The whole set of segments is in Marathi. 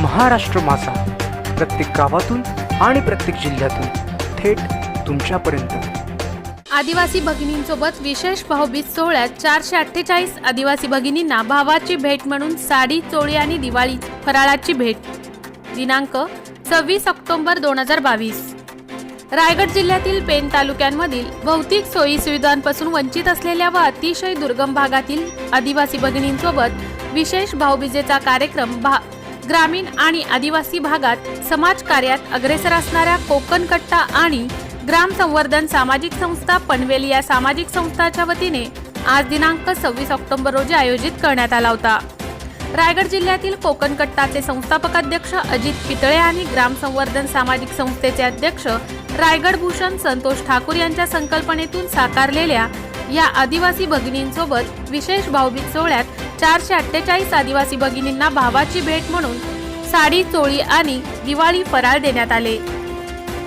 महाराष्ट्र माझा, प्रत्येक गावातून आणि प्रत्येक जिल्ह्यातून थेट तुमच्यापर्यंत। आदिवासी भगिनींसोबत विशेष भाऊबीज सोहळ्यात 448 आदिवासी भगिनींना भावाची भेट म्हणून साडी, चोळी आणि दिवाळी फराळाची भेट। दिनांक 26 ऑक्टोबर 2022। रायगड जिल्ह्यातील पेण तालुक्यांमधील भौतिक सोयी सुविधांपासून वंचित असलेल्या व अतिशय दुर्गम भागातील आदिवासी भगिनींसोबत विशेष भाऊबीजेचा कार्यक्रम ग्रामीण आणि आदिवासी भागात समाज कार्यात अग्रेसर असणाऱ्या कोकण कट्टा आणि ग्राम संवर्धन सामाजिक संस्था पनवेल या सामाजिक संस्थाच्या वतीने आज दिनांक 26 ऑक्टोबर रोजी आयोजित करण्यात आला होता। रायगड जिल्ह्यातील कोकण कट्टाचे संस्थापक अध्यक्ष अजित पितळे आणि ग्राम संवर्धन सामाजिक संस्थेचे अध्यक्ष रायगड भूषण संतोष ठाकूर यांच्या संकल्पनेतून साकारलेल्या या आदिवासी भगिनींसोबत विशेष भाऊबीज सोहळ्यात 448 आदिवासी भगिनींना भावाची भेट म्हणून साडी, चोळी आणि दिवाळी फराळ देण्यात आले।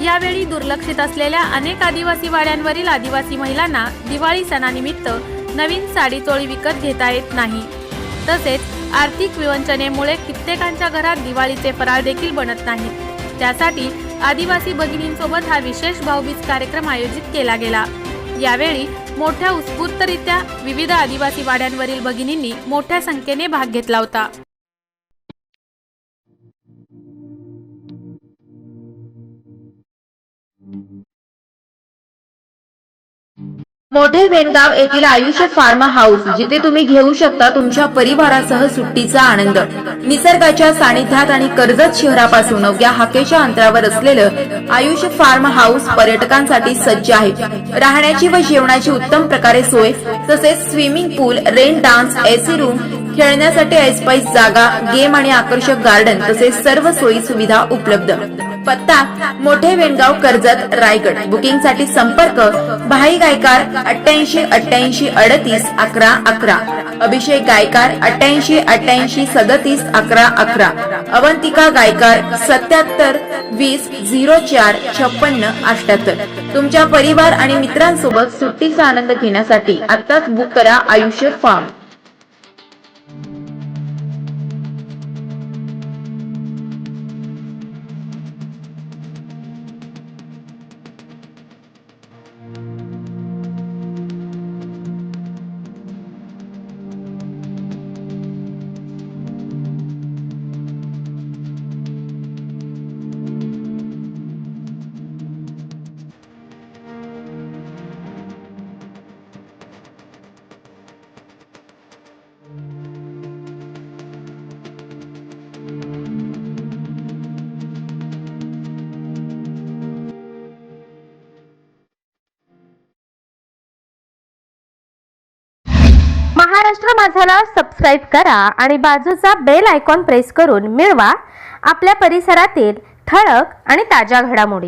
यावेळी दुर्लक्षित असलेल्या अनेक आदिवासी वाड्यांवरील आदिवासी महिलांना दिवाळी सणानिमित्त नवीन साडी, चोळी विकत घेता येत नाही। तसेच आर्थिक विवंचनेमुळे कित्येकांच्या घरात दिवाळीचे फराळ देखील बनत नाहीत। त्यासाठी आदिवासी भगिनींसोबत हा विशेष भाऊबीज कार्यक्रम आयोजित केला गेला। यावेळी मोठ्या उत्स्फूर्तरित्या विविध आदिवासी वाड्यांवरील भगिनींनी मोठ्या संख्येने भाग घेतला होता। मोठे वेणगाव येथील आयुष्य फार्म हाऊस, जिथे तुम्ही घेऊ शकता तुमच्या परिवारासह सुट्टीचा आनंद। निसर्गाच्या सानिध्यात आणि कर्जत शहरापासून अवघ्या हाकेच्या अंतरावर असलेलं आयुष्य फार्म हाऊस पर्यटकांसाठी सज्ज आहे। राहण्याची व जेवणाची उत्तम प्रकारे सोय, तसेच स्विमिंग पूल, रेन डान्स, एसी रूम, खेळण्यासाठी ऐसपैस जागा, गेम आणि आकर्षक गार्डन तसेच सर्व सोयी सुविधा उपलब्ध। पत्ता मोठे वेणगाव, कर्जत, रायगड। बुकिंग साठी संपर्क भाई गायकार 88 88 38 11 11, अभिषेक गायकार 88 88 37 11 11, अवंतिका गायकार 77 20 04 56 78। तुमच्या परिवार आणि मित्रांसोबत सुट्टीचा आनंद घेण्यासाठी आत्ताच बुक करा आयुष्य फार्म। महाराष्ट्र माझाला सबस्क्राइब करा आणि बाजूचा बेल आयकॉन प्रेस करून मिळवा आपल्या परिसरातील ठळक आणि ताज्या घडामोडी।